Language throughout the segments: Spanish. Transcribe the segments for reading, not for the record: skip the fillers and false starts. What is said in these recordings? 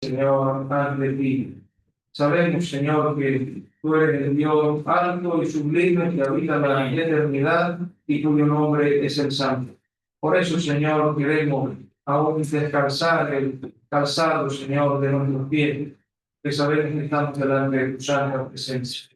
Señor, ante ti. Sabemos, Señor, que tú eres el Dios alto y sublime que habita la eternidad y cuyo nombre es el Santo. Por eso, Señor, queremos aún descalzar el calzado, Señor, de nuestros pies, que sabemos que estamos delante de tu santa presencia.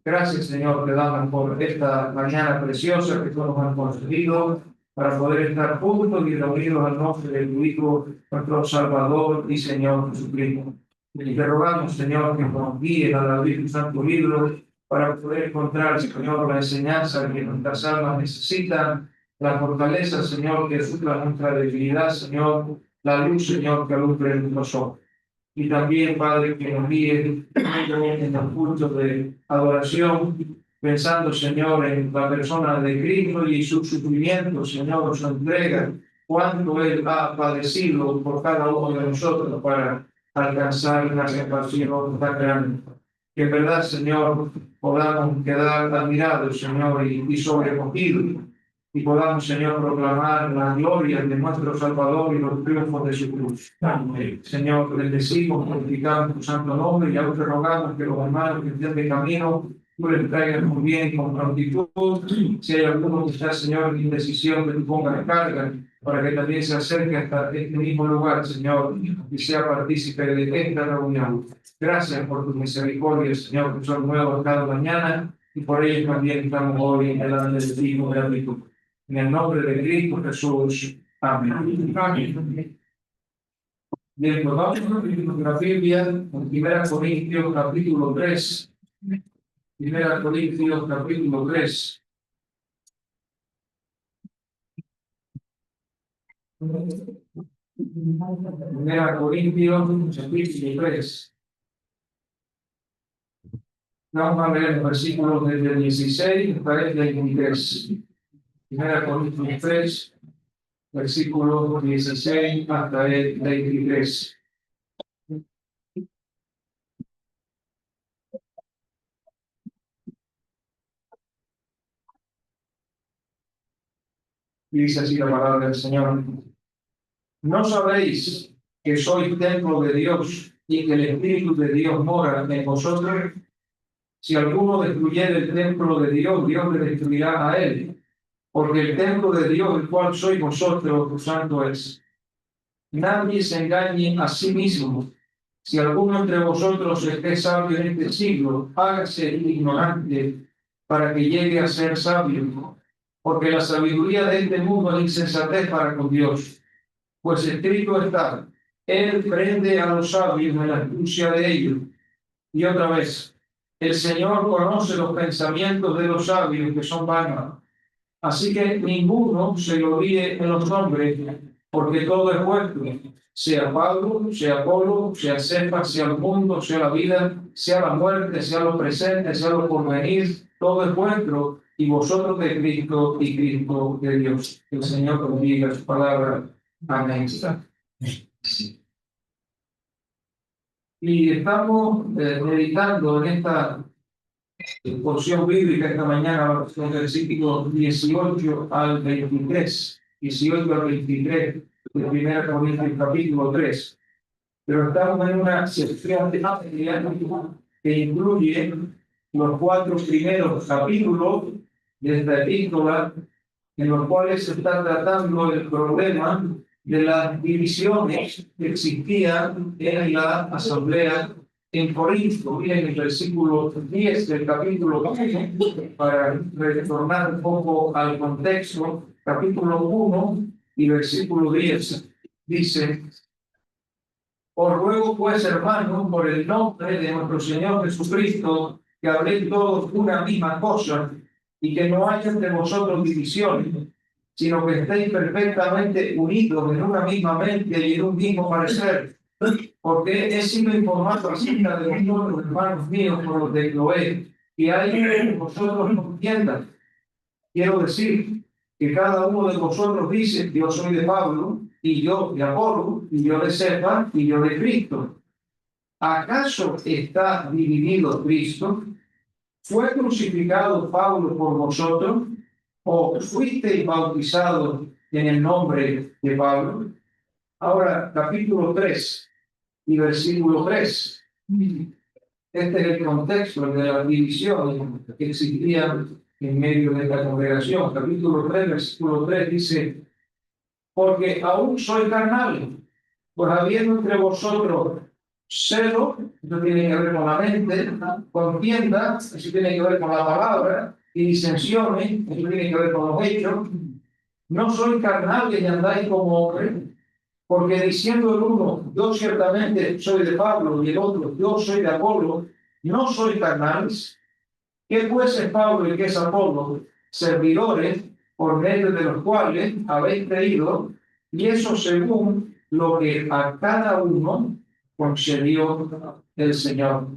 Gracias, Señor, te damos por esta mañana preciosa que tú nos has concedido para poder estar juntos y reunidos al nombre de tu Hijo, nuestro Salvador y Señor Jesucristo. Y te rogamos, Señor, que nos guíes a la Biblia, tu santo libro, para poder encontrar, Señor, la enseñanza que nuestras almas necesitan, la fortaleza, Señor, que supla nuestra debilidad, Señor, la luz, Señor, que alumbre nuestros ojos. Y también, Padre, que nos guíe en los cultos de adoración, pensando, Señor, en la persona de Cristo y su sufrimiento, Señor, su entrega, cuánto Él ha padecido por cada uno de nosotros para alcanzar la salvación tan grande. Que en verdad, Señor, podamos quedar admirados, Señor, y sobrecogidos, y podamos, Señor, proclamar la gloria de nuestro Salvador y los triunfos de su cruz. Amén. Señor, te bendecimos, glorificamos tu santo nombre y aún te rogamos que los hermanos que estén de camino, tú les traigas muy bien y con prontitud. Si hay alguno que está, Señor, en indecisión, que tú pongas carga para que también se acerque hasta este mismo lugar, Señor, y sea partícipe de esta reunión. Gracias por tu misericordia, Señor, que son nuevos cada mañana, y por ello también estamos hoy delante de ti con gratitud. En el nombre de Cristo Jesús. Amén. Amén. Bien, pues vamos a la Biblia en 1 Corintios capítulo 3. 1 Corintios capítulo 3. 1 Corintios capítulo 3. Vamos a leer los versículos desde el 16 hasta el 23. 1 Corintios 3, versículos 16 hasta el 23. Y dice así la palabra del Señor. ¿No sabéis que sois templo de Dios y que el Espíritu de Dios mora en vosotros? Si alguno destruyere el templo de Dios, Dios le destruirá a él. Porque el templo de Dios, el cual sois vosotros, tu santo es. Nadie se engañe a sí mismo. Si alguno entre vosotros esté sabio en este siglo, hágase ignorante para que llegue a ser sabio. Porque la sabiduría de este mundo es insensatez para con Dios. Pues escrito está, Él prende a los sabios en la astucia de ellos. Y otra vez, el Señor conoce los pensamientos de los sabios que son vanos. Así que ninguno se gloríe en los hombres, porque todo es vuestro, sea Pablo, sea Apolo, sea Cefas, sea el mundo, sea la vida, sea la muerte, sea lo presente, sea lo porvenir, todo es vuestro, y vosotros de Cristo y Cristo de Dios. Que el Señor bendiga su palabra. Amén. Y estamos meditando en esta porción bíblica esta mañana, los versículos 18 al 23, 18 al 23, de 1 Corintios capítulo 3. Pero estamos en una sección que incluye los 4 primeros capítulos de esta epístola, en los cuales se está tratando el problema de las divisiones que existían en la asamblea en Corinto. Miren el versículo 10 del capítulo 1, para retornar un poco al contexto, capítulo 1 y versículo 10, dice: os ruego pues, hermanos, por el nombre de nuestro Señor Jesucristo, que habléis todos una misma cosa, y que no haya entre vosotros divisiones, sino que estéis perfectamente unidos en una misma mente y en un mismo parecer. Porque he sido informado acerca de vosotros, hermanos míos, por los de Cloé, que hay entre vosotros contiendas. Quiero decir que cada uno de vosotros dice: yo soy de Pablo, y yo de Apolo, y yo de Cefas, y yo de Cristo. ¿Acaso está dividido Cristo? ¿Fue crucificado Pablo por vosotros? ¿O fuisteis bautizados en el nombre de Pablo? Ahora, capítulo 3, y versículo 3. Este es el contexto de las divisiones que existían en medio de la congregación. Capítulo 3, versículo 3 dice: porque aún soy carnal, pues habiendo entre vosotros celo, eso tiene que ver con la mente, contienda, eso tiene que ver con la palabra, y disensiones, eso tiene que ver con los hechos. No soy carnal y andáis como hombre, porque diciendo el uno, yo ciertamente soy de Pablo, y el otro, yo soy de Apolo, no soy carnales. ¿Qué pues es Pablo y qué es Apolo? Servidores, por medio de los cuales habéis creído, y eso según lo que a cada uno concedió el Señor.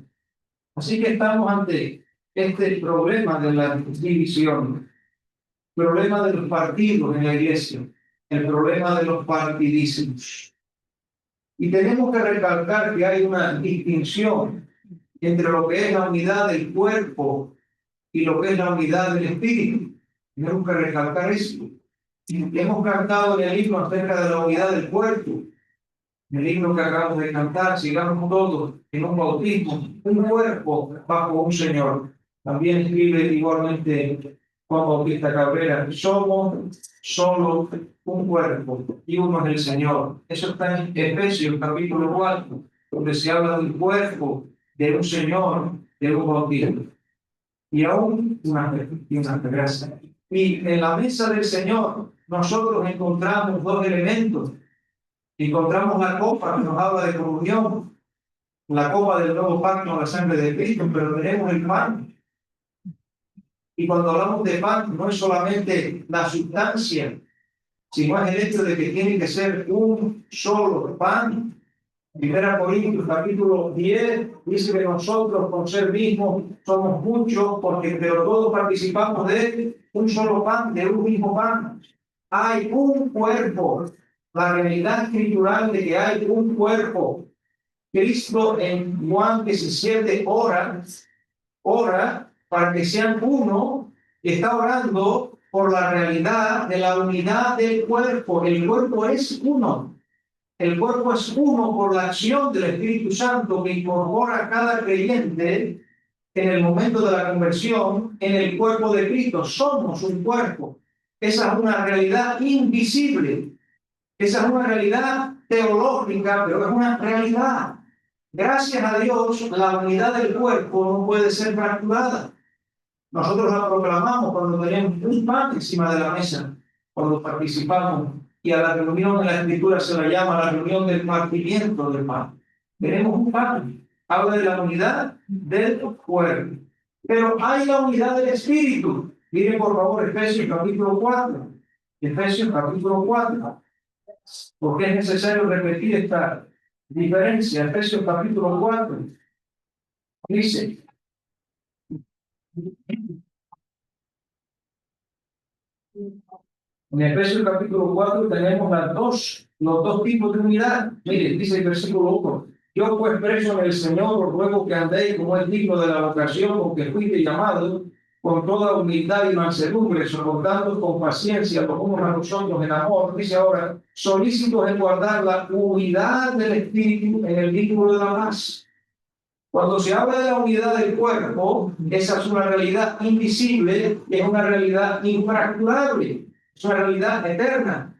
Así que estamos ante este problema de la división, problema de los partidos en la iglesia, el problema de los partidismos. Y tenemos que recalcar que hay una distinción entre lo que es la unidad del cuerpo y lo que es la unidad del espíritu. Tenemos que recalcar eso. Hemos cantado en el himno acerca de la unidad del cuerpo. En el himno que acabamos de cantar, sigamos todos en un bautismo, un cuerpo bajo un Señor. También escribe igualmente Juan Bautista Cabrera: somos solo un cuerpo y uno es el Señor. Eso está en Efesios capítulo 4, donde se habla del cuerpo, de un Señor, de un bautismo. Y aún una gracia. Y en la mesa del Señor nosotros encontramos dos elementos. Encontramos la copa que nos habla de comunión, la copa del nuevo pacto, la sangre de Cristo, pero tenemos el pan. Y cuando hablamos de pan, no es solamente la sustancia, sino es el hecho de que tiene que ser un solo pan. 1 Corintios capítulo 10 dice que nosotros, con ser mismos, somos muchos, pero todos participamos de un solo pan, de un mismo pan. Hay un cuerpo. La realidad escritural de que hay un cuerpo. Cristo en Juan 17 ora para que sean uno, y está orando por la realidad de la unidad del cuerpo. El cuerpo es uno. El cuerpo es uno por la acción del Espíritu Santo que incorpora a cada creyente en el momento de la conversión en el cuerpo de Cristo. Somos un cuerpo. Esa es una realidad invisible. Esa es una realidad teológica, pero es una realidad. Gracias a Dios, la unidad del cuerpo no puede ser fracturada. Nosotros la proclamamos cuando tenemos un pan encima de la mesa, cuando participamos, y a la reunión en la Escritura se la llama la reunión del partimiento del pan. Tenemos un pan, habla de la unidad del cuerpo. Pero hay la unidad del Espíritu. Miren por favor Efesios capítulo 4. Efesios capítulo 4. Porque es necesario repetir esta diferencia. Efesios capítulo 4 dice: en Efesios capítulo 4 tenemos los dos tipos de unidad. Mire, dice el versículo 1: yo pues preso en el Señor os ruego que andéis como es digno de la vocación con que fuiste llamados, con toda humildad y mansedumbre, soportando con paciencia los unos a los otros en amor. Dice ahora: solícitos en guardar la unidad del Espíritu en el vínculo de la paz. Cuando se habla de la unidad del cuerpo, esa es una realidad invisible, es una realidad infracturable, es una realidad eterna.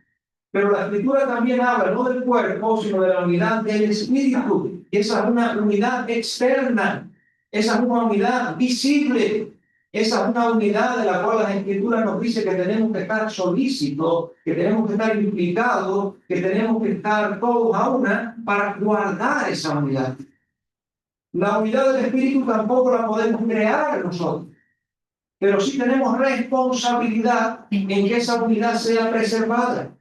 Pero la Escritura también habla no del cuerpo, sino de la unidad del Espíritu. Y esa es una unidad externa, esa es una unidad visible, esa es una unidad de la cual la Escritura nos dice que tenemos que estar solícitos, que tenemos que estar implicados, que tenemos que estar todos a una para guardar esa unidad. La unidad del Espíritu tampoco la podemos crear nosotros, pero sí tenemos responsabilidad en que esa unidad sea preservada.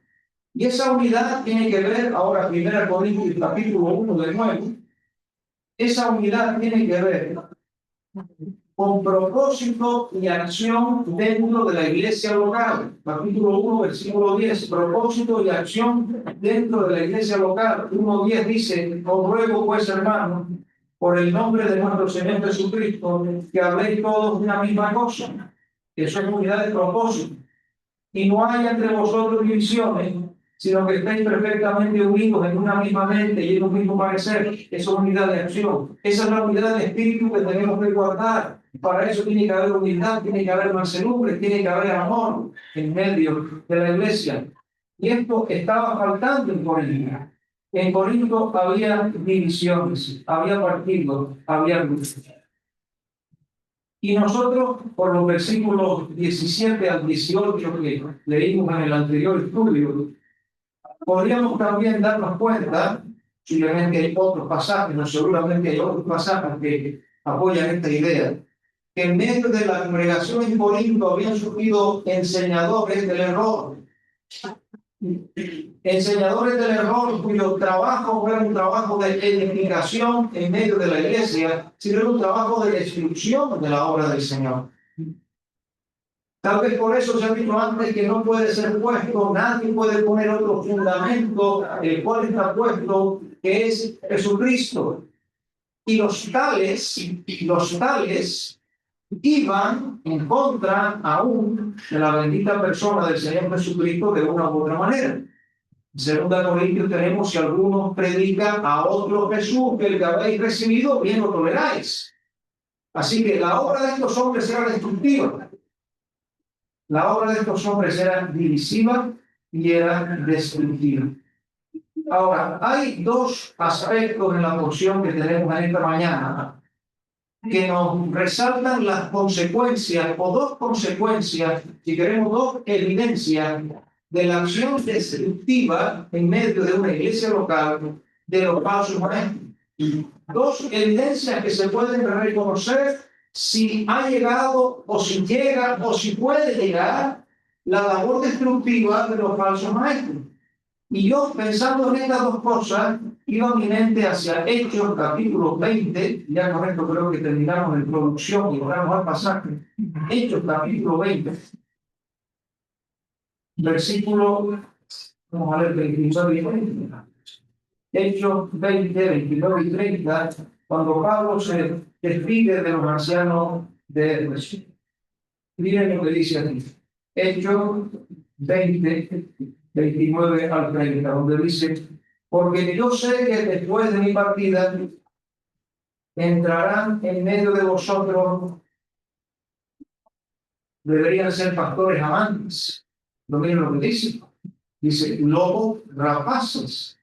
Y esa unidad tiene que ver, ahora 1 Corintios capítulo 1 de nuevo, esa unidad tiene que ver con propósito y acción dentro de la iglesia local. Capítulo 1, versículo 10, propósito y acción dentro de la iglesia local. 1:10 dice: os ruego pues, hermanos, por el nombre de nuestro Señor Jesucristo, que habléis todos de una misma cosa. Eso es unidad de propósito. Y no haya entre vosotros divisiones, sino que estéis perfectamente unidos en una misma mente y en un mismo parecer. Esa es unidad de acción. Esa es la unidad de espíritu que tenemos que guardar. Para eso tiene que haber humildad, tiene que haber mansedumbre, tiene que haber amor en medio de la iglesia. Y esto estaba faltando en Corinto. En Corinto había divisiones, había partidos, había grupos. Y nosotros, por los versículos 17 al 18 que leímos en el anterior estudio, podríamos también darnos cuenta, simplemente hay otros pasajes, no seguramente hay otros pasajes que apoyan esta idea, que en medio de la congregación en Corinto habían surgido enseñadores del error. Enseñadores del error cuyo trabajo no era un trabajo de edificación en medio de la iglesia, sino era un trabajo de destrucción de la obra del Señor. Tal vez por eso se ha dicho antes que no puede ser puesto, nadie puede poner otro fundamento, el cual está puesto, que es Jesucristo. Y los tales iban en contra aún de la bendita persona del Señor Jesucristo de una u otra manera. En 2 Corintios tenemos: si alguno predica a otro Jesús que el que habéis recibido, bien lo toleráis. Así que la obra de estos hombres era destructiva. La obra de estos hombres era divisiva y era destructiva. Ahora, hay dos aspectos en la porción que tenemos en esta mañana que nos resaltan las consecuencias, o dos consecuencias, si queremos, dos evidencias de la acción destructiva en medio de una iglesia local de los falsos maestros. Dos evidencias que se pueden reconocer si ha llegado o si llega o si puede llegar la labor destructiva de los falsos maestros. Y yo, pensando en estas dos cosas, iba mi mente hacia Hechos capítulo 20, ya con esto creo que terminamos la introducción y vamos al pasaje. Hechos capítulo 20, versículo, vamos a leer 29 y 30. Hechos 20, 29 y 30, cuando Pablo se despide de los ancianos de Éfeso. Miren lo que dice aquí. Hechos 20, 29 al 30, donde dice: porque yo sé que después de mi partida entrarán en medio de vosotros, deberían ser pastores amantes. No miren lo que dice. Dice: lobos rapaces.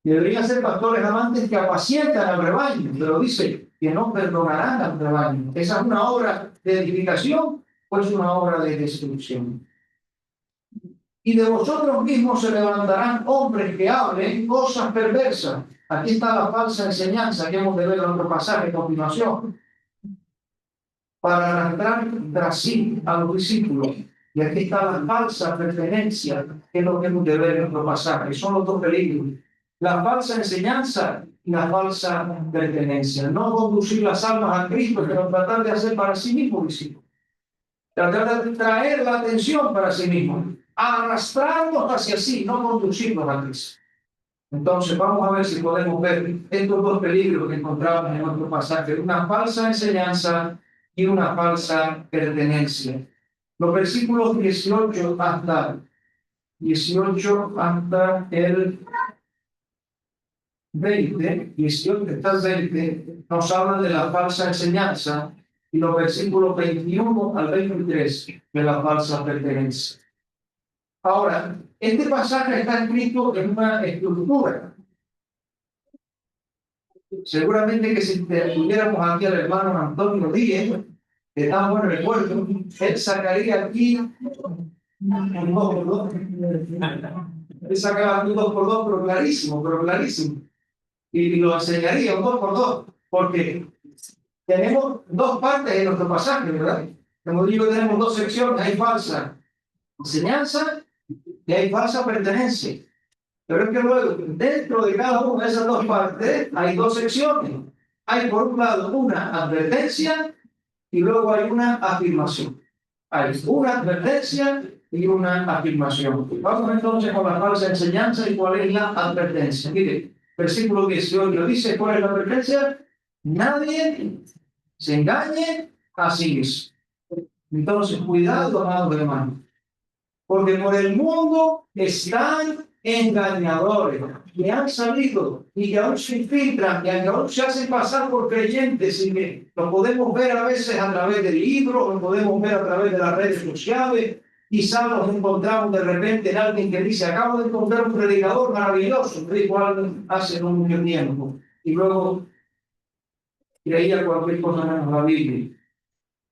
Deberían ser pastores amantes que apacientan al rebaño, pero dice que no perdonarán al rebaño. ¿Esa es una obra de edificación o es una obra de destrucción? Y de vosotros mismos se levantarán hombres que hablen cosas perversas. Aquí está la falsa enseñanza que hemos de ver en otro pasaje a continuación, para arrastrar tras sí a los discípulos. Y aquí está la falsa pertenencia, que es lo que hemos de ver en otro pasaje. Son los dos peligros: la falsa enseñanza y la falsa pertenencia. No conducir las almas a Cristo, pero tratar de hacer para sí mismo discípulos. Tratar de traer la atención para sí mismo, arrastrarnos hacia sí, no conducirnos a Cristo. Entonces vamos a ver si podemos ver estos dos peligros que encontramos en otro pasaje: una falsa enseñanza y una falsa pertenencia. Los versículos 18 hasta el 20, 18 hasta el 20, nos hablan de la falsa enseñanza, y los versículos 21 al 23 de la falsa pertenencia. Ahora, este pasaje está escrito en una estructura. Seguramente que si tuviéramos aquí al hermano Antonio Díez, de tan buen recuerdo, él sacaría aquí un 2x2. Él sacaba un 2x2, pero clarísimo. Y lo enseñaría un 2x2, porque tenemos dos partes en nuestro pasaje, ¿verdad? Como digo, tenemos dos secciones: hay falsa enseñanza y hay falsa pertenencia. Pero es que luego, dentro de cada una de esas dos partes, hay dos secciones. Hay por un lado una advertencia y luego hay una afirmación. Hay una advertencia y una afirmación. Vamos entonces con la falsa enseñanza y cuál es la advertencia. Mire, versículo 18 dice: ¿cuál es la advertencia? Nadie se engañe a sí mismo. Entonces, cuidado, amados hermanos. porque por el mundo están engañadores que han salido y que aún se infiltran y que aún se hacen pasar por creyentes y que lo podemos ver a veces a través de libros, lo podemos ver a través de las redes sociales. Quizá nos encontramos de repente en alguien que dice: acabo de encontrar un predicador maravilloso, igual hace no mucho tiempo, y luego creía cualquier cosa menos la Biblia.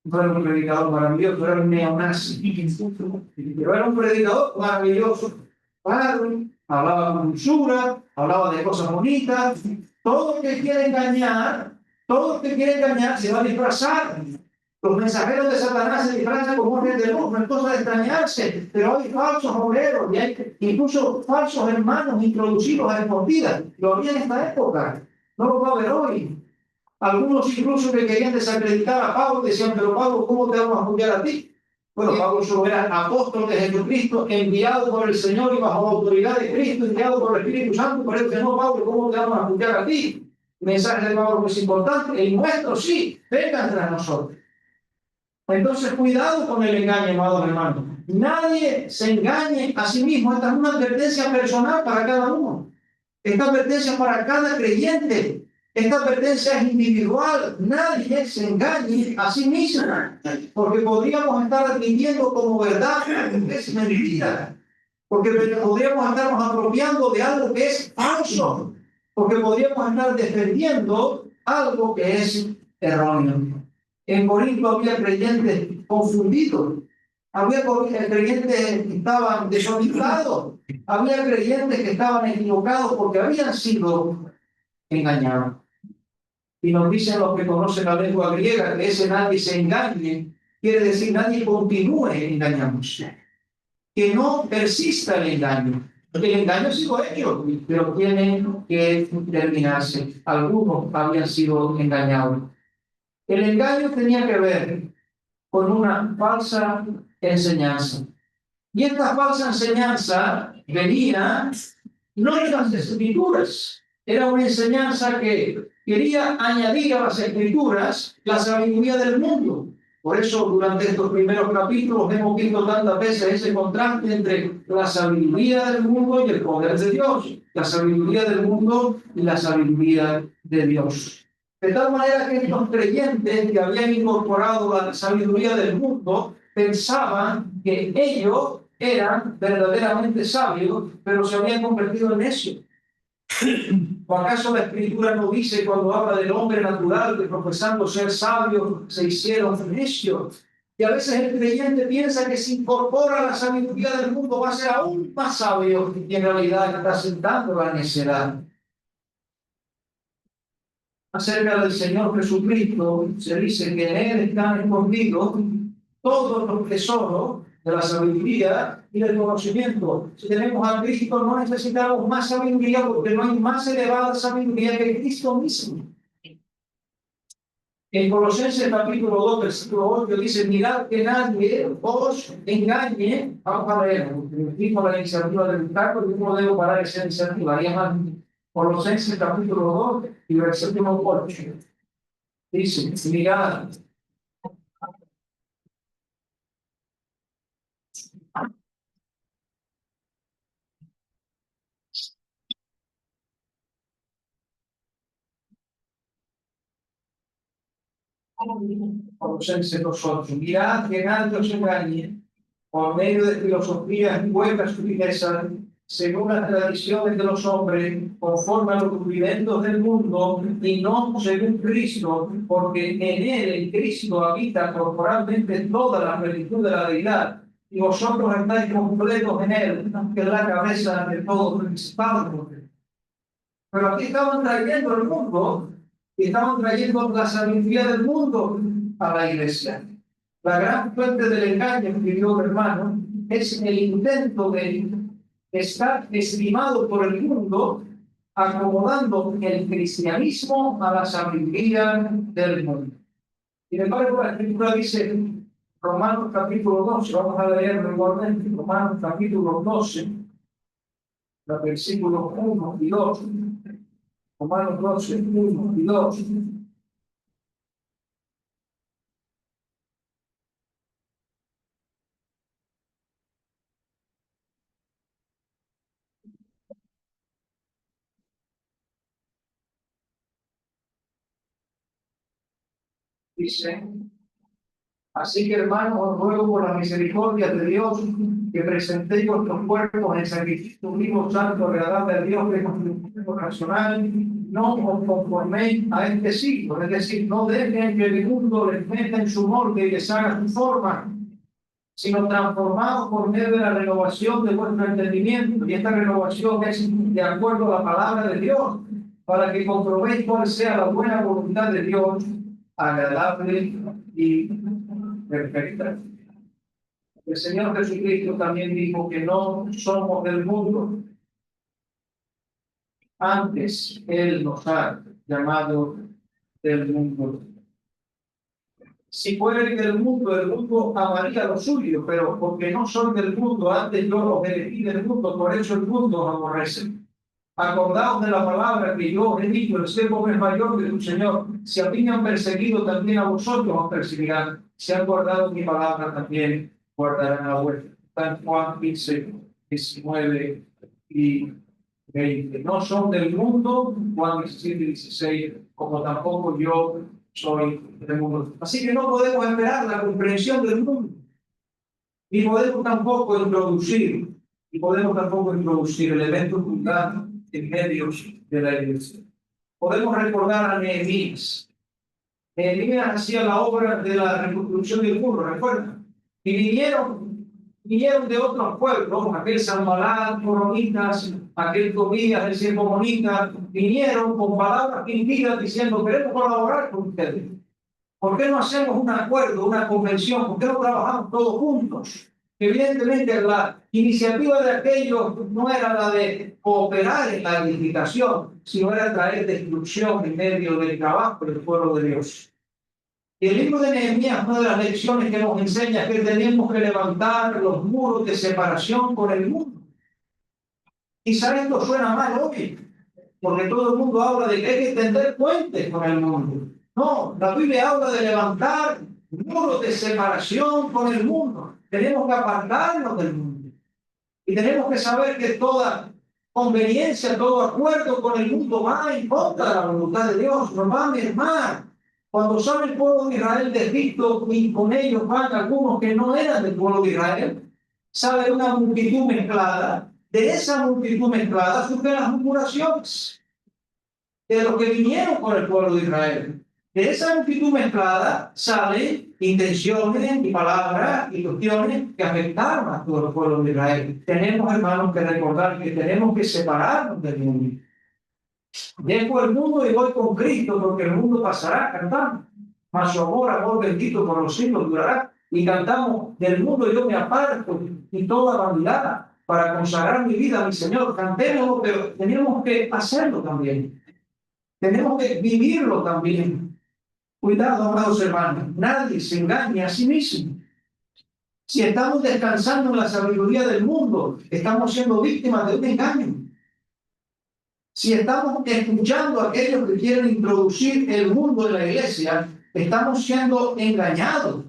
No era un predicador maravilloso, era un neonazi. Pero era un predicador maravilloso. Padre, hablaba con dulzura, hablaba de cosas bonitas. Todo el que quiere engañar, todo el que quiere engañar se va a disfrazar. Los mensajeros de Satanás se disfrazan como hombres de luz, no es cosa de extrañarse, pero hay falsos obreros y hay incluso falsos hermanos introducidos a escondidas. Lo había en esta época, no lo va a ver hoy. Algunos incluso que querían desacreditar a Pablo decían: pero Pablo, ¿cómo te vamos a juzgar a ti? Bueno, Pablo solo era apóstol de Jesucristo, enviado por el Señor y bajo la autoridad de Cristo, enviado por el Espíritu Santo. Pero que no, Pablo, ¿cómo te vamos a juzgar a ti? El mensaje de Pablo es importante, el nuestro sí, vengan tras nosotros. Entonces, cuidado con el engaño, amados hermanos. Nadie se engañe a sí mismo. Esta es una advertencia personal para cada uno. Esta advertencia es para cada creyente. Esta advertencia es individual. Nadie se engañe a sí mismo, porque podríamos estar admitiendo como verdad algo que es mentira, porque podríamos estarnos apropiando de algo que es falso, porque podríamos estar defendiendo algo que es erróneo. En Corinto había creyentes confundidos, había creyentes que estaban desorientados, había creyentes que estaban equivocados porque habían sido engañados. Y nos dicen los que conocen la lengua griega que ese nadie se engañe quiere decir nadie continúe engañándose, que no persista el engaño. Porque el engaño ha sido hecho, pero tiene que terminarse. Algunos habían sido engañados. El engaño tenía que ver con una falsa enseñanza. Y esta falsa enseñanza venía no de las Escrituras, era una enseñanza que quería añadir a las Escrituras la sabiduría del mundo. Por eso, durante estos primeros capítulos hemos visto tantas veces ese contraste entre la sabiduría del mundo y el poder de Dios, la sabiduría del mundo y la sabiduría de Dios. De tal manera que estos creyentes que habían incorporado la sabiduría del mundo pensaban que ellos eran verdaderamente sabios, pero se habían convertido en necios. ¿O acaso la Escritura no dice, cuando habla del hombre natural, que profesando ser sabios se hicieron necios? Y a veces el creyente piensa que si incorpora la sabiduría del mundo va a ser aún más sabio, y en realidad está sentando la necedad. Acerca del Señor Jesucristo se dice que en Él están escondidos todos los tesoros de la sabiduría y del conocimiento. Si tenemos a Cristo, no necesitamos más sabiduría, porque no hay más elevada sabiduría que Cristo mismo. En Colosenses capítulo 2, versículo 8 dice: mirad que nadie os engañe. Vamos a leer, mismo la iniciativa del Estado, y cómo debo parar esa iniciativa. Colosenses capítulo 2 y versículo 8. Dice: mirad. Colosenses 2:8. Mirad que nadie os engañe por medio de filosofías y huecas riquezas, según las tradiciones de los hombres, conforme a los rudimentos del mundo, y no según Cristo, porque en él, en Cristo, habita corporalmente toda la plenitud de la deidad, y vosotros estáis completos en él, que es la cabeza de todo principado. Pero aquí estaban trayendo el mundo, y estaban trayendo la sabiduría del mundo a la iglesia. La gran fuente del engaño, querido hermano, es el intento de estar estimado por el mundo, acomodando el cristianismo a la sabiduría del mundo. Sin embargo, la Escritura dice, Romanos capítulo 12, vamos a leerlo igualmente, Romanos capítulo 12, los versículos 1 y 2. Romanos 12, 1 y 2. Dice: así que, hermanos, os ruego por la misericordia de Dios que presentéis vuestros cuerpos en sacrificio vivo, santo, agradable a Dios, que es vuestro racional. No os conforméis a este siglo, es decir, no dejen que el mundo les meta en su molde y les haga su forma, sino transformados por medio de la renovación de vuestro entendimiento. Y esta renovación es de acuerdo a la palabra de Dios, para que comprobéis cuál sea la buena voluntad de Dios, agradable y perfecta. El Señor Jesucristo también dijo que no somos del mundo. Antes Él nos ha llamado del mundo. Si fuere del mundo, el mundo amaría lo suyo, pero porque no soy del mundo, antes yo los elegí del mundo, por eso el mundo os aborrece. Acordaos de la palabra que yo he dicho: el siervo es mayor que tu Señor. Si a mí me han perseguido, también a vosotros os perseguirán. Si han guardado mi palabra, también guardarán la vuestra. San Juan 15, 19 y 20. No son del mundo, Juan 17, 16, como tampoco yo soy del mundo. Así que no podemos esperar la comprensión del mundo, ni podemos tampoco introducir elementos mundanos en medio de la iglesia. Podemos recordar a Nehemías. Nehemías hacía la obra de la reconstrucción del muro, ¿recuerdan? Y vinieron de otros pueblos, aquel Sanballat, Moronitas, aquel Tobías, el siervo Monita, vinieron con palabras impías diciendo: queremos colaborar con ustedes. ¿Por qué no hacemos un acuerdo, una convención? ¿Por qué no trabajamos todos juntos? Evidentemente, la iniciativa de aquellos no era la de cooperar en la edificación, sino era traer destrucción en medio del trabajo del pueblo de Dios. Y el libro de Nehemías, una de las lecciones que nos enseña es que tenemos que levantar los muros de separación con el mundo. Quizá esto suena mal hoy, porque todo el mundo habla de que hay que tender puentes con el mundo. No, la Biblia habla de levantar muros de separación con el mundo. Tenemos que apartarnos del mundo. Y tenemos que saber que toda conveniencia, todo acuerdo con el mundo va en contra de la voluntad de Dios, nos va a mermar. Cuando sale el pueblo de Israel de Egipto y con ellos van algunos que no eran del pueblo de Israel, sale una multitud mezclada. De esa multitud mezclada surgen las murmuraciones de los que vinieron con el pueblo de Israel. De esa multitud mezclada salen intenciones y palabras y cuestiones que afectaron a todo el pueblo de Israel. Tenemos, hermanos, que recordar que tenemos que separarnos del mundo. Dejo el mundo y voy con Cristo, porque el mundo pasará cantando, mas su amor bendito por los siglos durará. Y cantamos: del mundo yo me aparto y toda vanidad para consagrar mi vida a mi Señor. Cantemos, pero tenemos que hacerlo también. Tenemos que vivirlo también. Cuidado, amados hermanos, nadie se engañe a sí mismo. Si estamos descansando en la sabiduría del mundo, estamos siendo víctimas de un engaño. Si estamos escuchando a aquellos que quieren introducir el mundo en la iglesia, estamos siendo engañados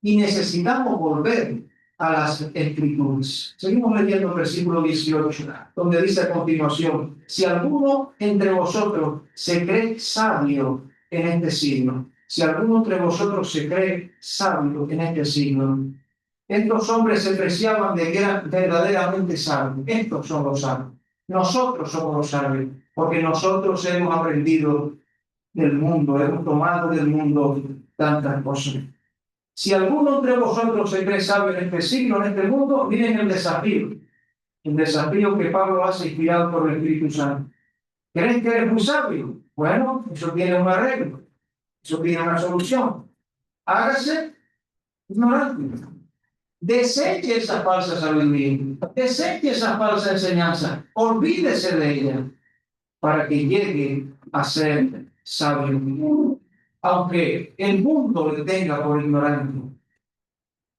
y necesitamos volver a las Escrituras. Seguimos leyendo el versículo 18, donde dice a continuación: si alguno entre vosotros se cree sabio en este siglo, si alguno entre vosotros se cree sabio en este siglo, estos hombres se preciaban de que eran verdaderamente sabios. Estos son los sabios. Nosotros somos los sabios, porque nosotros hemos aprendido del mundo, hemos tomado del mundo tantas cosas. Si alguno entre vosotros se cree sabio en este siglo, en este mundo, miren el desafío que Pablo hace inspirado por el Espíritu Santo. ¿Creen que eres muy sabio? Bueno, eso tiene un arreglo, eso tiene una solución. Hágase ignorante. Deseche esa falsa sabiduría, deseche esa falsa enseñanza, olvídese de ella, para que llegue a ser sabio. Aunque el mundo le tenga por ignorante,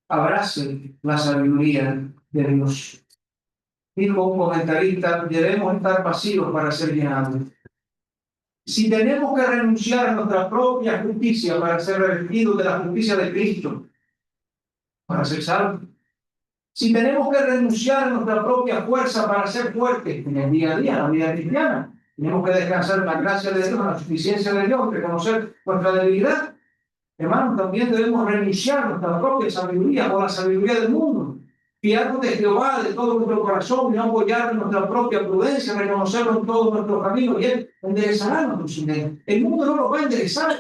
abrace la sabiduría de Dios. Dijo un comentarista: debemos estar vacíos para ser llenados. Si tenemos que renunciar a nuestra propia justicia para ser revestidos de la justicia de Cristo, para ser salvos, si tenemos que renunciar a nuestra propia fuerza para ser fuertes en el día a día, en la vida cristiana, tenemos que descansar en la gracia de Dios, en la suficiencia de Dios, reconocer nuestra debilidad. Hermanos, también debemos renunciar a nuestra propia sabiduría o la sabiduría del mundo. Fiarnos de Jehová de todo nuestro corazón y no apoyar en nuestra propia prudencia, reconocerlo en todos nuestros caminos y Él enderezará nuestros senderos. El mundo no los va a enderezar.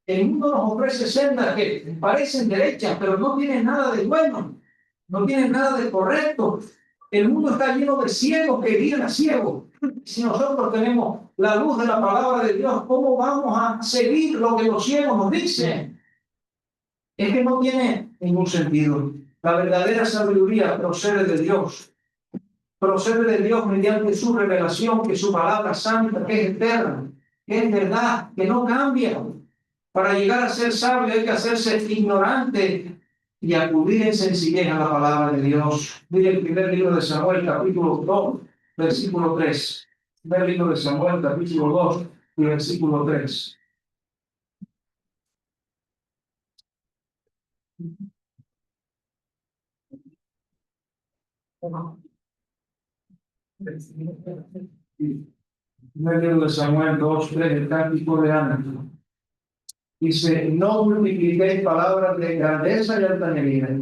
El mundo nos ofrece sendas que parecen derechas, pero no tienen nada de bueno, no tienen nada de correcto. El mundo está lleno de ciegos que guían a ciegos. Si nosotros tenemos la luz de la palabra de Dios, ¿cómo vamos a seguir lo que los ciegos nos dicen? Es que no tiene ningún sentido. La verdadera sabiduría procede de Dios. Procede de Dios mediante su revelación, que su palabra santa, que es eterna, que es verdad, que no cambia. Para llegar a ser sabio hay que hacerse ignorante y acudir en sencillez a la palabra de Dios. Mire el primer libro de Samuel, capítulo 2, versículo 3. Primer libro de Samuel, capítulo 2, y versículo 3. Primer libro de Samuel 2, 3, el cántico de Ana. Dice, no multipliquéis palabras de grandeza y altanería.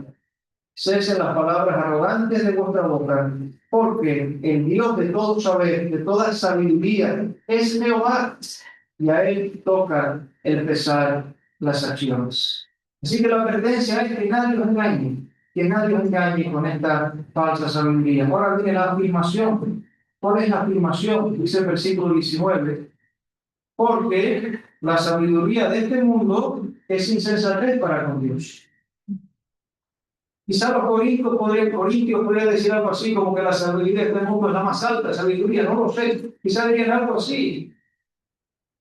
Cesen las palabras arrogantes de vuestra boca, porque el Dios de todo saber, de toda sabiduría, es Jehová, y a Él toca el pesar las acciones. Así que la advertencia es que nadie los engañe, que nadie los engañe con esta falsa sabiduría. Ahora viene la afirmación. ¿Cuál es la afirmación? Dice el versículo 19. Porque la sabiduría de este mundo es insensatez para con Dios. Quizá los corintios podrían decir algo así, como que la sabiduría de este mundo es la más alta sabiduría, no lo sé. Quizá dirían algo así.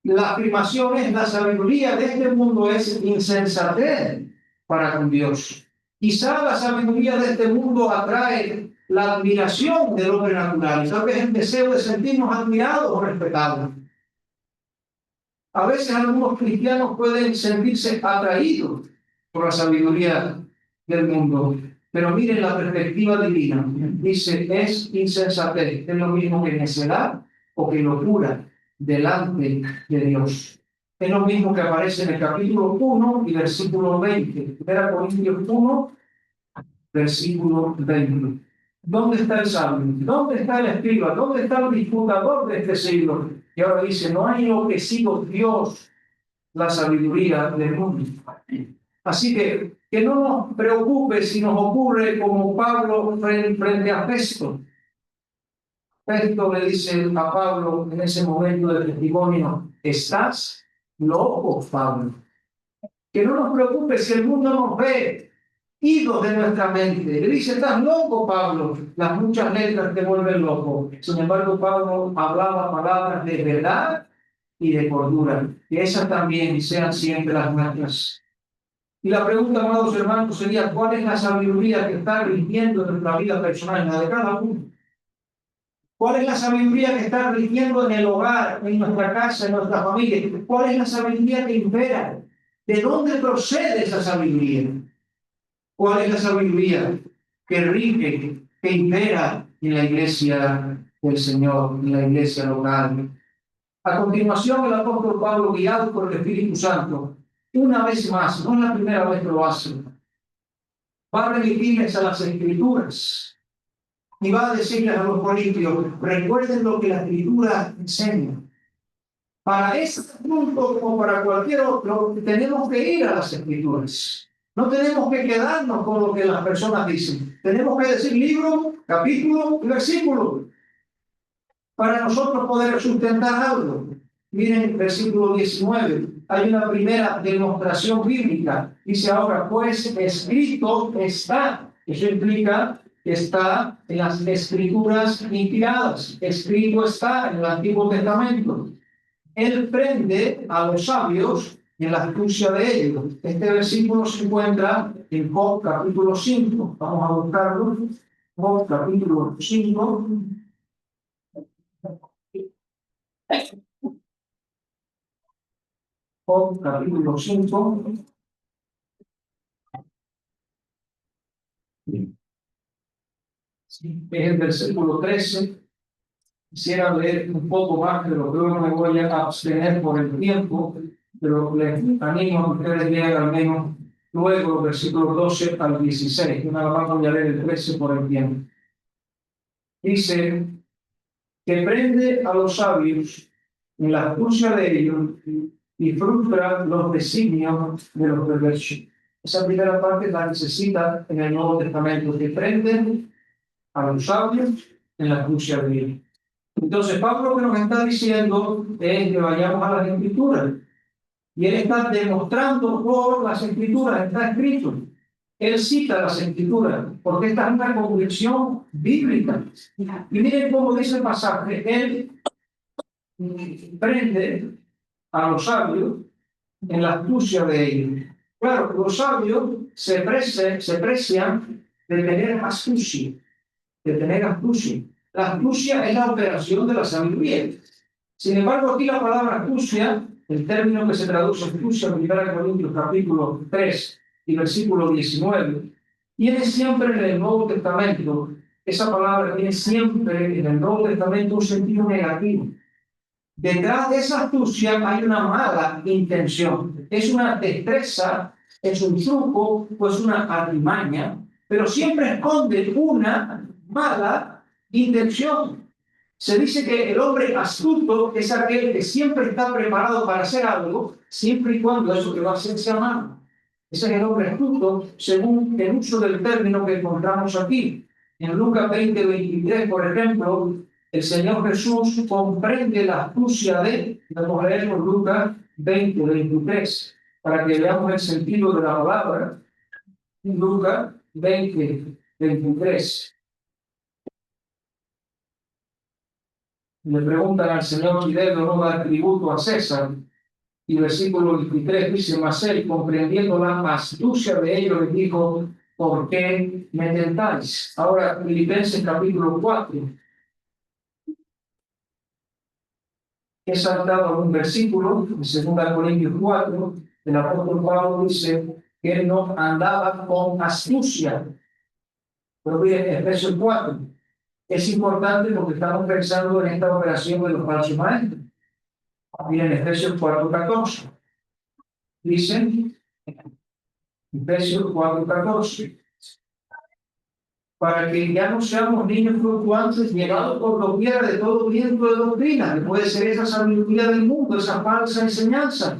La afirmación es: la sabiduría de este mundo es insensatez para con Dios. Quizá la sabiduría de este mundo atrae la admiración del hombre natural, tal vez el deseo de sentirnos admirados o respetados. A veces algunos cristianos pueden sentirse atraídos por la sabiduría del mundo, pero miren la perspectiva divina. Dice, es insensatez, es lo mismo que necedad o que locura delante de Dios. Es lo mismo que aparece en el capítulo 1 y versículo 20. 1 Corintios 1, versículo 20. ¿Dónde está el sabio? ¿Dónde está el escriba? ¿Dónde está el disputador de este siglo? Y ahora dice, no ha enloquecido Dios la sabiduría del mundo. Así que no nos preocupe si nos ocurre como Pablo frente a Festo. Festo le dice a Pablo en ese momento del testimonio, ¿estás loco, Pablo? Que no nos preocupe si el mundo nos ve idos de nuestra mente. Le dice, estás loco, Pablo. Las muchas letras te vuelven loco. Sin embargo, Pablo hablaba palabras de verdad y de cordura. Que esas también sean siempre las nuestras. Y la pregunta, amados hermanos, sería: ¿cuál es la sabiduría que está rigiendo nuestra vida personal, la de cada uno? ¿Cuál es la sabiduría que está rigiendo en el hogar, en nuestra casa, en nuestra familia? ¿Cuál es la sabiduría que impera? ¿De dónde procede esa sabiduría? ¿Cuál es la sabiduría que rige, que impera en la iglesia del Señor, en la iglesia local? A continuación, el apóstol Pablo, guiado por el Espíritu Santo, una vez más, no es la primera vez que lo hace, va a remitirles a las Escrituras y va a decirles a los corintios: recuerden lo que la Escritura enseña. Para este punto, como para cualquier otro, tenemos que ir a las Escrituras. No tenemos que quedarnos con lo que las personas dicen. Tenemos que decir libro, capítulo y versículo para nosotros poder sustentar algo. Miren el versículo 19. Hay una primera demostración bíblica. Dice ahora, pues escrito está. Eso implica que está en las escrituras inspiradas. Escrito está en el Antiguo Testamento. Él prende a los sabios en la astucia de ellos. Este versículo se encuentra en Job capítulo 5. Vamos a buscarlo. Job capítulo 5. Job capítulo 5. Es el versículo 13. Quisiera leer un poco más, pero creo que me voy a abstener por el tiempo. pero les animo a que ustedes lean al menos luego los versículos 12 al 16. Yo nada más voy a leer el 13 por el tiempo. Dice que prende a los sabios en la astucia de ellos y frustra los designios de los perversos. Esa primera parte la necesita en el Nuevo Testamento, que prenden a los sabios en la astucia de ellos. Entonces, Pablo lo que nos está diciendo es que vayamos a las Escrituras. Y él está demostrando por las Escrituras, está escrito. Él cita las Escrituras, porque esta es una convicción bíblica. Y miren cómo dice el pasaje, él prende a los sabios en la astucia de ellos. Claro, los sabios se precian de tener astucia, de tener astucia. La astucia es la operación de la sabiduría. Sin embargo, aquí la palabra astucia, el término que se traduce astucia en 1 Corintios capítulo 3 y versículo 19, tiene siempre en el Nuevo Testamento, esa palabra tiene siempre en el Nuevo Testamento un sentido negativo. Detrás de esa astucia hay una mala intención. Es una destreza, es un truco, pues una artimaña, pero siempre esconde una mala intención. Se dice que el hombre astuto es aquel que siempre está preparado para hacer algo, siempre y cuando eso que va a hacer sea malo. Ese es el hombre astuto, según el uso del término que encontramos aquí. En Lucas 20:23, por ejemplo, el Señor Jesús comprende la astucia de, vamos a leerlo, Lucas 20:23, para que veamos el sentido de la palabra. Lucas 20:23. Le preguntan al Señor si debe o no dar tributo a César. Y versículo 23 dice, mas él, comprendiendo la astucia de ellos, les dijo, ¿por qué me tentáis? Ahora, Filipenses capítulo 4. He saltado un versículo, en 2 Corintios 4, el apóstol Pablo dice que él no andaba con astucia. Pero bien, Efesios 4. Es importante porque estamos pensando en esta operación de los falsos maestros. Miren, Efesios 4:14. Dicen, Efesios 4:14, para que ya no seamos niños fluctuantes, llevados por doquiera de todo viento de doctrina, que puede ser esa sabiduría del mundo, esa falsa enseñanza,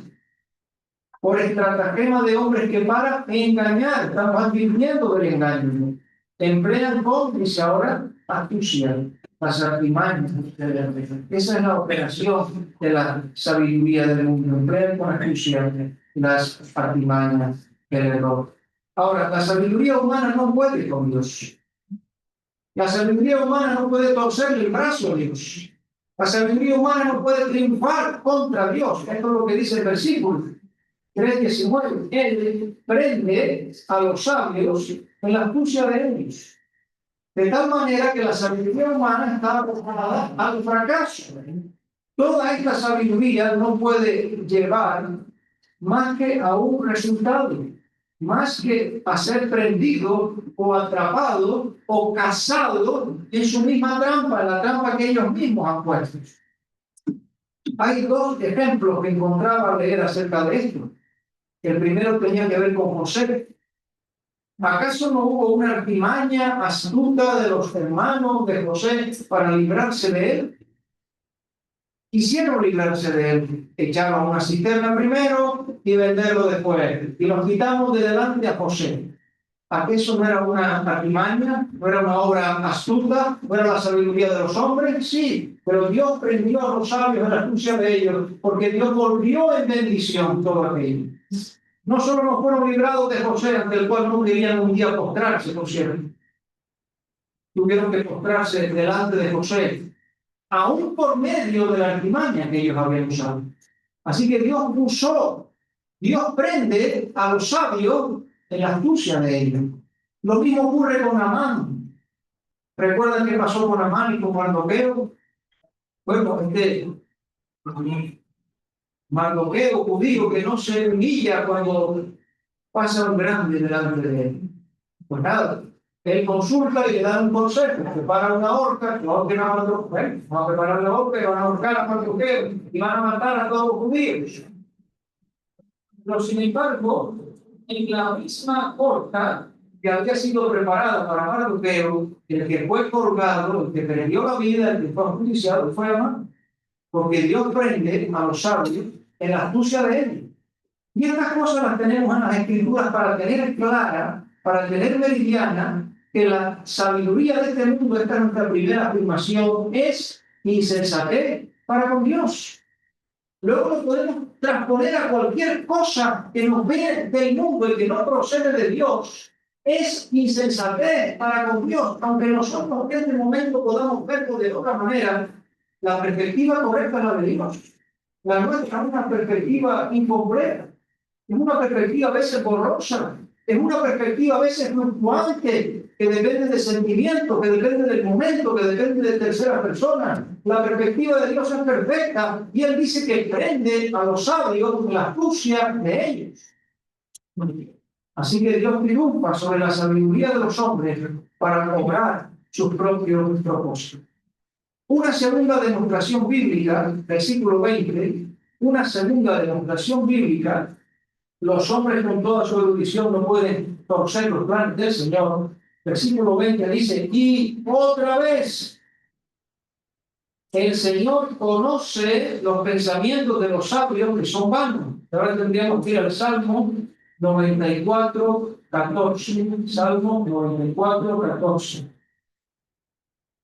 por estratagema de hombres que para engañar, estamos advirtiendo del engaño, emplean cómplice ahora astucia, las artimañas. Esa es la operación de la sabiduría del mundo, emplean con astucia las artimañas del error. Ahora, la sabiduría humana no puede con Dios. La sabiduría humana no puede torcerle el brazo a Dios. La sabiduría humana no puede triunfar contra Dios. Esto es lo que dice el versículo 3:19. Él prende a los sabios en la astucia de ellos. De tal manera que la sabiduría humana está abocada al fracaso. Toda esta sabiduría no puede llevar más que a un resultado, más que a ser prendido o atrapado o cazado en su misma trampa, en la trampa que ellos mismos han puesto. Hay dos ejemplos que encontraba al leer acerca de esto. El primero tenía que ver con José. ¿Acaso no hubo una artimaña astuta de los hermanos de José para librarse de él? Quisieron librarse de él, echarlo a una cisterna primero y venderlo después. Y los quitamos de delante a José. ¿Acaso no era una artimaña? ¿No era una obra astuta? ¿No era la sabiduría de los hombres? Sí, pero Dios prendió a los sabios en la astucia de ellos, porque Dios volvió en bendición todo aquello. No solo nos fueron librados de José, ante el cual no querían un día postrarse, por cierto. Tuvieron que postrarse delante de José, aún por medio de la artimaña que ellos habían usado. Así que Dios prende a los sabios en la astucia de ellos. Lo mismo ocurre con Amán. ¿Recuerdan qué pasó con Amán y con Mardoqueo? Bueno, Mardoqueo, judío, que no se humilla cuando pasa un grande delante de él. Pues nada, él consulta y le da un consejo, prepara una horca, que ahorquen a Mardoqueo, van a preparar la horca y van a ahorcar a Mardoqueo y van a matar a todos los judíos. Pero sin embargo, en la misma horca que había sido preparada para Mardoqueo, el que fue colgado, el que perdió la vida, el que fue ajusticiado, fue Amán. Porque Dios prende a los sabios en la astucia de él. Y estas cosas las tenemos en las Escrituras para tener clara, para tener meridiana, que la sabiduría de este mundo, esta es nuestra primera afirmación, es insensatez para con Dios. Luego lo podemos transponer a cualquier cosa que nos viene del mundo y que no procede de Dios. Es insensatez para con Dios, aunque nosotros en este momento podamos verlo de otra manera. La perspectiva correcta es la de Dios. La nuestra es una perspectiva incompleta. Es una perspectiva a veces borrosa, es una perspectiva a veces fluctuante, que depende de sentimientos, que depende del momento, que depende de tercera persona. La perspectiva de Dios es perfecta y Él dice que prende a los sabios la astucia de ellos. Así que Dios triunfa sobre la sabiduría de los hombres para lograr sus propios propósitos. Una segunda demostración bíblica, versículo 20, una segunda demostración bíblica. Los hombres con toda su erudición no pueden torcer los planes del Señor. Versículo 20 dice, y otra vez, el Señor conoce los pensamientos de los sabios que son vanos. Ahora tendríamos que ir al Salmo 94, 14. Salmo 94, 14.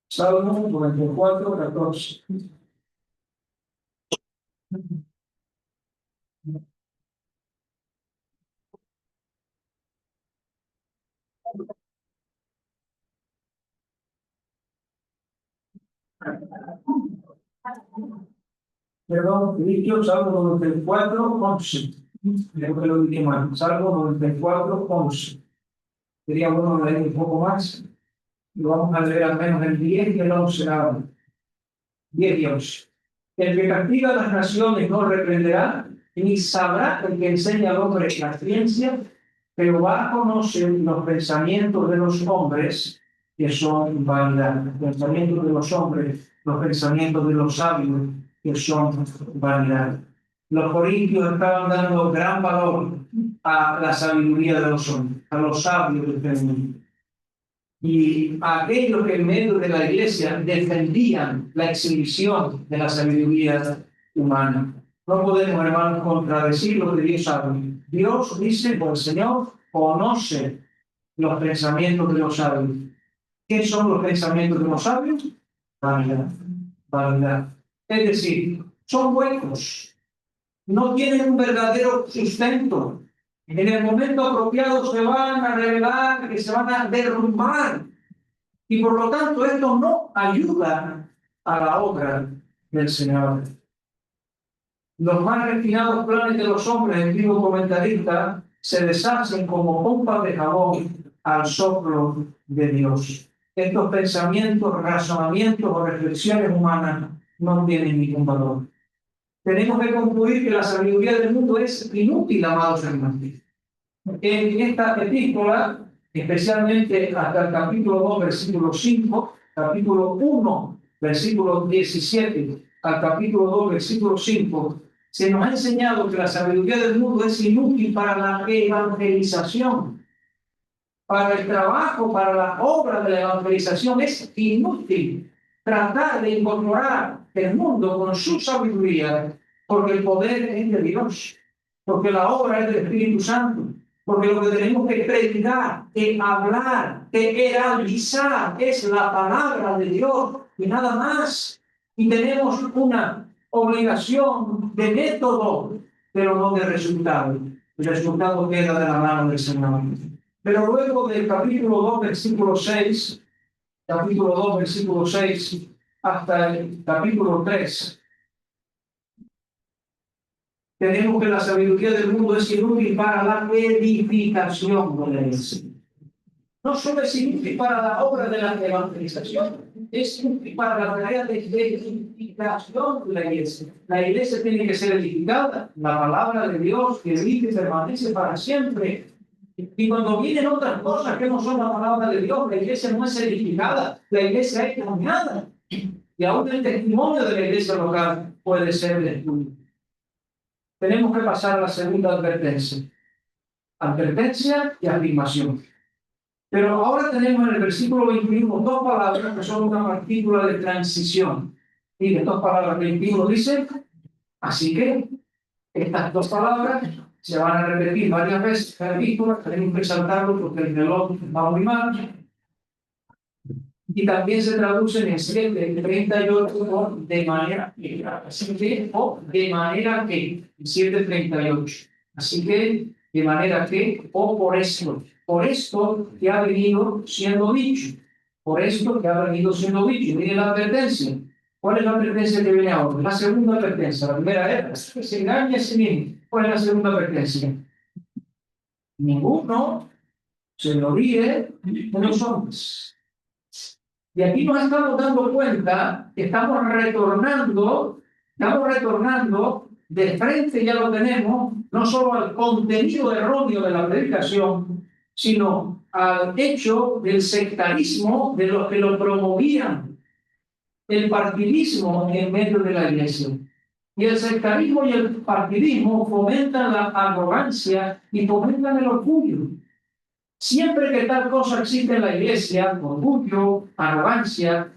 Salmo 94, 14. Perdón, dicho Salmo 94, 11. Creo que lo dije mal. Salmo 94, 11. Sería bueno leer un poco más. Lo vamos a leer al menos el 10 y el 11 ahora. 10 y 11. El que castiga a las naciones no reprenderá, ni sabrá el que enseña al hombre la ciencia. Jehová conoce los pensamientos de los hombres, que son vanidad. Los pensamientos de los hombres, los pensamientos de los sabios, que son vanidad. Los corintios estaban dando gran valor a la sabiduría de los hombres, a los sabios del mundo. Y a aquellos que en medio de la iglesia defendían la exhibición de la sabiduría humana. No podemos, hermanos, contradecir lo que Dios sabe. Dios dice, por el Señor, conoce los pensamientos de los sabios. ¿Qué son los pensamientos de los sabios? Vanidad. Vanidad. Es decir, son huecos. No tienen un verdadero sustento. En el momento apropiado se van a revelar, que se van a derrumbar. Y por lo tanto, esto no ayuda a la obra del Señor. Los más refinados planes de los hombres, escribo comentarista, se deshacen como pompas de jabón al soplo de Dios. Estos pensamientos, razonamientos o reflexiones humanas no tienen ningún valor. Tenemos que concluir que la sabiduría del mundo es inútil, amados hermanos. En esta epístola, especialmente hasta el capítulo 2, versículo 5, capítulo 1, versículo 17, al capítulo 2, versículo 5, se nos ha enseñado que la sabiduría del mundo es inútil para la evangelización. Para el trabajo, para la obra de la evangelización es inútil tratar de incorporar el mundo con su sabiduría, porque el poder es de Dios, porque la obra es del Espíritu Santo, porque lo que tenemos que predicar, que hablar, que heraldizar es la palabra de Dios y nada más. Y tenemos una obligación de método, pero no de resultado. El resultado queda de la mano del Señor. Pero luego del capítulo 2, versículo 6, capítulo 2, versículo 6, hasta el capítulo 3, tenemos que la sabiduría del mundo es inútil para la edificación de la iglesia. No solo es inútil para la obra de la evangelización, es inútil para la tarea de edificación de la iglesia. La iglesia tiene que ser edificada, la palabra de Dios que vive y permanece para siempre. Y cuando vienen otras cosas que no son la palabra de Dios, la iglesia no es edificada, la iglesia es dañada. Y aún el testimonio de la iglesia local puede ser destruido. tenemos que pasar a la segunda advertencia. Advertencia y afirmación. Pero ahora tenemos en el versículo 21 dos palabras que son una partícula de transición. Y de dos palabras 21 dice, así que estas dos palabras se van a repetir varias veces en la epístola, tenemos que saltarlo porque el reloj va muy mal. Y también se traducen en 7:38 de manera que, así que, o de manera que, 7:38. Así que, de manera que, o por esto que ha venido siendo dicho, por esto que ha venido siendo dicho. Miren la advertencia. ¿Cuál es la advertencia que viene ahora? La segunda advertencia. La primera es que se engaña a sí mismo. ¿Cuál es la segunda advertencia? Ninguno se gloríe de los hombres. Y aquí nos estamos dando cuenta que estamos retornando de frente, ya lo tenemos, no solo al contenido erróneo de la predicación, sino al hecho del sectarismo de los que lo promovían, el partidismo en medio de la iglesia. Y el sectarismo y el partidismo fomentan la arrogancia y fomentan el orgullo. Siempre que tal cosa existe en la iglesia, orgullo, arrogancia,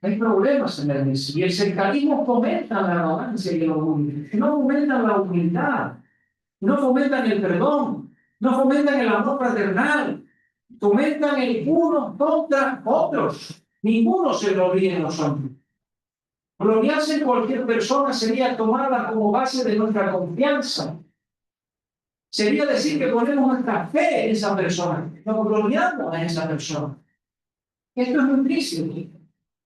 hay problemas en la iglesia. Y el sectarismo fomenta la arrogancia y el orgullo. No fomentan la humildad, no fomentan el perdón, no fomentan el amor fraternal, fomentan el uno contra otros. Ninguno se gloría en los hombres. Gloriarse en cualquier persona sería tomarla como base de nuestra confianza. Sería decir que ponemos nuestra fe en esa persona, nos gloriamos en esa persona. Esto es muy triste.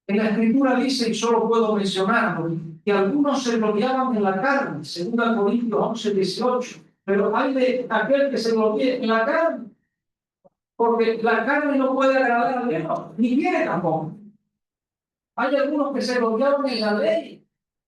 En la Escritura dice, y solo puedo mencionarlo, que algunos se gloriaban en la carne, 2 Corintios 11:18, pero hay de aquel que se gloria en la carne, porque la carne no puede agradar a Dios, ni quiere tampoco. Hay algunos que se gloriaban en la ley,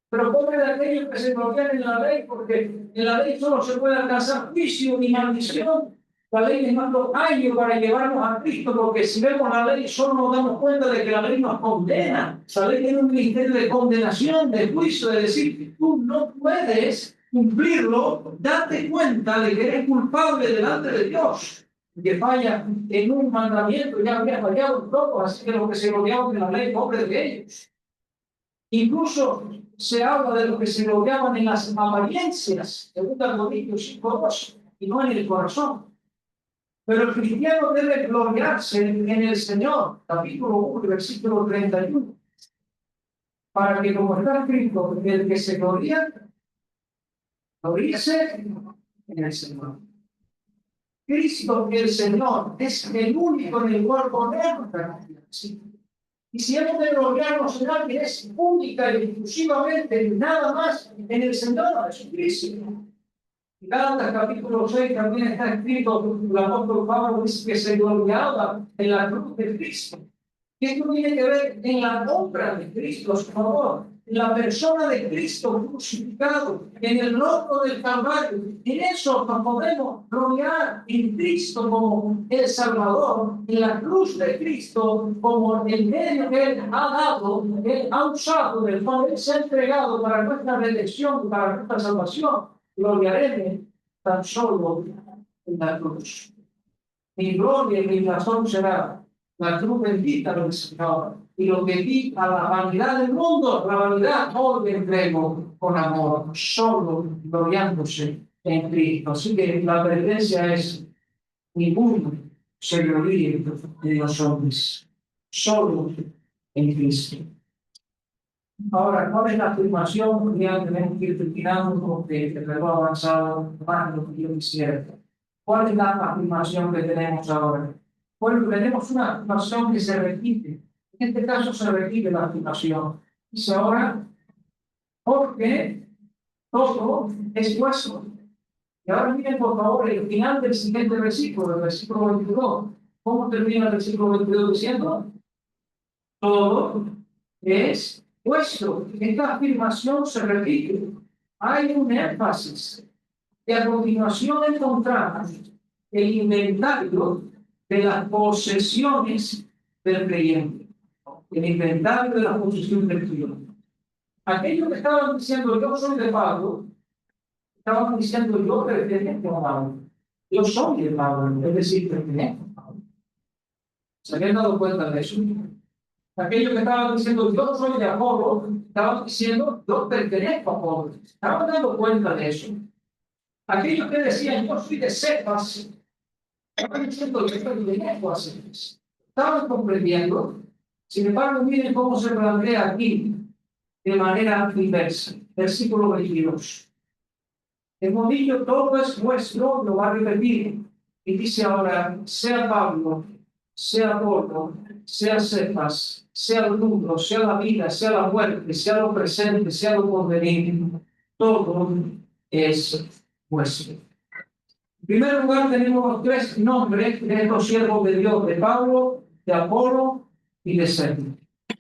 pero pobre de aquellos que se glorian en la ley, porque en la ley solo se puede alcanzar juicio y maldición. La ley es más años para llevarnos a Cristo, porque si vemos la ley solo nos damos cuenta de que la ley nos condena. La ley tiene un ministerio de condenación, de juicio, de decir, tú no puedes cumplirlo, date cuenta de que eres culpable delante de Dios. Que falla en un mandamiento, ya había fallado en todo, así que los que se gloriaban en la ley, pobre de ellos. Incluso se habla de lo que se gloriaban en las apariencias, 2 Corintios 5:2, y no en el corazón. Pero el cristiano debe gloriarse en el Señor, capítulo 1, versículo 31, para que, como está escrito, el que se gloríe en el Señor. Cristo, el Señor, es el único en el cual ponemos nuestra confianza. Y si hemos de gloriarnos en alguien, es única y exclusivamente nada más en el Señor Jesucristo. En Gálatas capítulo 6 también está escrito, el apóstol Pablo dice que se gloriaba en la cruz de Cristo. Y esto tiene que ver en la obra de Cristo, por favor, en la persona de Cristo crucificado, en el logro del Calvario. En eso nos podemos gloriar en Cristo como el Salvador, en la cruz de Cristo como el medio que Él ha dado, Él ha usado, del cual Él se ha entregado para nuestra redención, para nuestra salvación. Gloriaremos tan solo en la cruz. Mi gloria y mi razón será la cruz bendita del Señor, y lo que di a la vanidad del mundo, la vanidad hoy le entrego con amor, solo gloriándose en Cristo. Así que la advertencia es: ninguno se gloríe de los hombres, solo en Cristo. Ahora, ¿cuál es la afirmación? Ya tenemos que ir terminando porque el reloj ha avanzado más de lo que yo quisiera. ¿Cuál es la afirmación que tenemos ahora? Bueno, tenemos una afirmación que se repite. En este caso se repite la afirmación. Dice ahora, porque todo es vuestro. Y ahora miren, por favor, el final del siguiente versículo, el versículo 22. ¿Cómo termina el versículo 22 diciendo? Todo es vuestro. Esta afirmación se repite. Hay un énfasis. Y a continuación encontramos el inventario de las posesiones del creyente. El inventario de las posesiones del creyente. Aquellos que estaban diciendo yo soy de Pablo, Estaban diciendo, yo pertenezco a Pablo. Yo soy de Pablo, es decir, pertenezco a Pablo. ¿Se habían dado cuenta de eso? Aquellos que estaban diciendo, yo soy de Apolo, estaban diciendo, yo pertenezco a Apolo. ¿Estaban dando cuenta de eso? Aquellos que decían, yo soy de Cefas, estaban diciendo, yo pertenezco a Cefas. Estaban comprendiendo. Sin embargo, miren cómo se plantea aquí de manera inversa. Versículo 22. Hemos dicho, todo es vuestro, lo va a repetir. Y dice ahora, sea Pablo, sea Apolo, sea Cefas, sea el mundo, sea la vida, sea la muerte, sea lo presente, sea lo porvenir, todo es vuestro. En primer lugar, tenemos los tres nombres de estos siervos de Dios, de Pablo, de Apolo y de Cefas.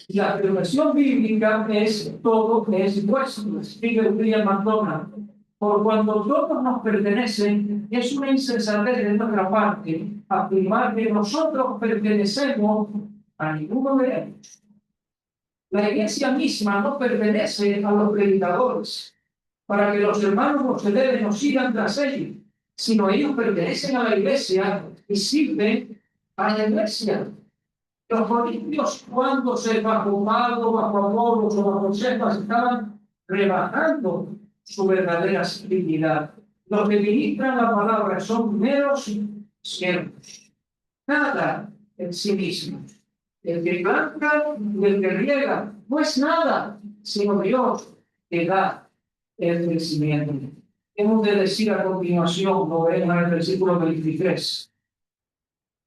Y la afirmación bíblica es todo es vuestro, escribe William McDonald. Por cuanto todos nos pertenecen, es una insensatez de nuestra parte afirmar que nosotros pertenecemos a ninguno de ellos. La iglesia misma no pertenece a los predicadores para que los hermanos no se deben o sigan tras ellos, sino ellos pertenecen a la iglesia y sirven a la iglesia. Los corintios, cuando se bajo Pablo, bajo Apolos o bajo Cefas, estaban rebajando su verdadera dignidad. Los que ministran la palabra son meros siervos. Nada en sí mismos. El que planta y el que riega no es nada, sino Dios que da el crecimiento. Hemos de decir a continuación, lo veremos en el versículo 23.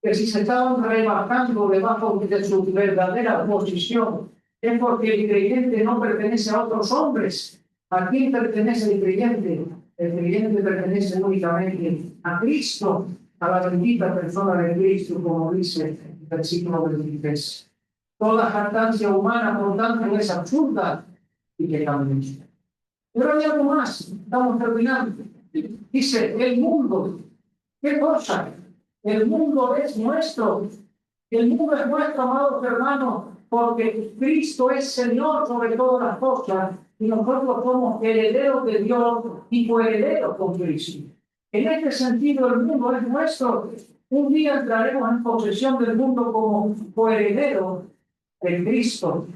Que si se estaban rebajando debajo de su verdadera posición, es porque el creyente no pertenece a otros hombres. ¿A quién pertenece el creyente? El creyente pertenece únicamente a Cristo, a la bendita persona de Cristo, como dice el versículo 23. Toda jactancia humana, por tanto, es absurda y pecaminosa. Pero hay algo más, estamos terminando. Dice, el mundo, ¿qué cosa? El mundo es nuestro. El mundo es nuestro, amados hermanos, porque Cristo es Señor sobre todas las cosas y nosotros somos herederos de Dios y coherederos con Cristo. En este sentido, el mundo es nuestro. Un día entraremos en posesión del mundo como coherederos de Cristo.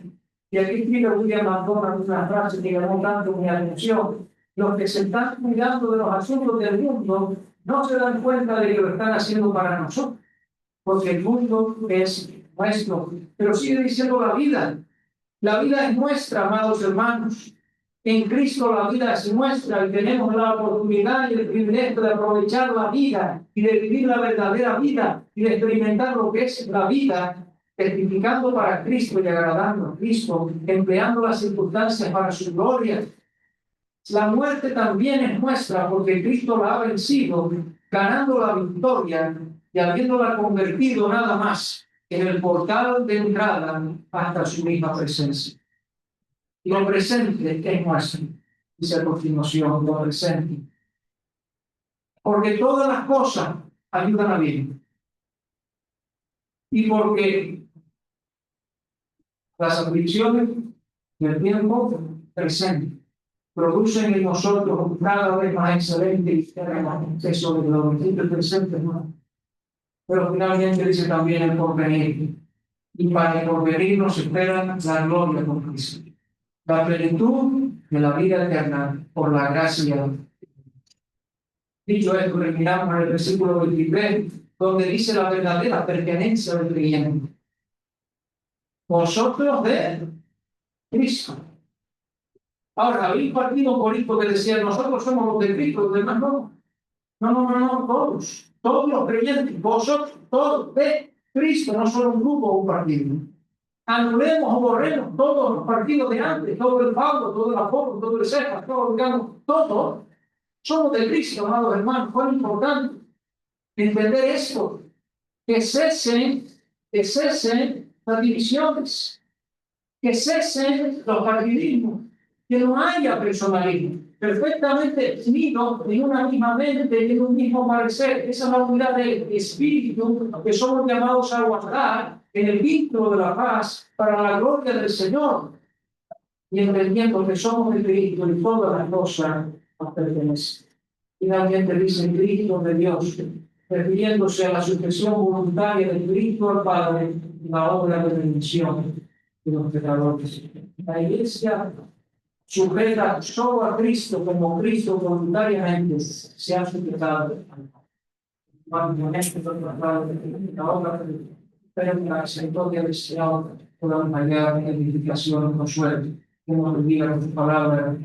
Y aquí escribe William McDonald una frase que llamó tanto mi atención. Los que se están cuidando de los asuntos del mundo no se dan cuenta de que lo están haciendo para nosotros, porque el mundo es nuestro. Pero sigue diciendo la vida. La vida es nuestra, amados hermanos. En Cristo la vida es nuestra y tenemos la oportunidad y el privilegio de aprovechar la vida y de vivir la verdadera vida y de experimentar lo que es la vida, testificando para Cristo y agradando a Cristo, empleando las circunstancias para su gloria. La muerte también es nuestra porque Cristo la ha vencido, ganando la victoria y habiéndola convertido nada más en el portal de entrada hasta su misma presencia. Lo presente es nuestro, dice a continuación, lo presente. Porque todas las cosas ayudan a bien. Y porque las aflicciones del tiempo presente producen en nosotros cada vez más excelente y eso de lo presente, ¿no? Pero finalmente dice también el porvenir. Y para el porvenir nos espera la gloria con Cristo. La plenitud de la vida eterna por la gracia. Dicho esto, terminamos en el versículo 23, donde dice la verdadera pertenencia del creyente. Vosotros de Cristo. Ahora, habéis partido por esto que decía, nosotros somos los de Cristo, los demás no. No, todos los creyentes, vosotros, todos de Cristo, no solo un grupo o un partido. Anulemos o borremos todos los partidos de antes, todo el Pablo, todo el Apolo, todo el Cefas, todos somos de Cristo, amados hermanos. Fue importante entender esto, que cesen las divisiones, que cesen los partidismos, que no haya personalismo, perfectamente unidos en una misma mente y en un mismo parecer. Esa es la unidad del espíritu que somos llamados a guardar en el vínculo de la paz para la gloria del Señor, y entendiendo que somos el Cristo y todas las cosas nos pertenecen. Finalmente dice Cristo de Dios, refiriéndose a la sujeción voluntaria de Cristo al Padre y la obra de redención de los pecadores. La Iglesia sujeta solo a Cristo como Cristo voluntariamente se ha sujetado al Padre. La obra de la misericordia del Señor puedan hallar edificación y consuelo. Que nos bendiga con su palabra.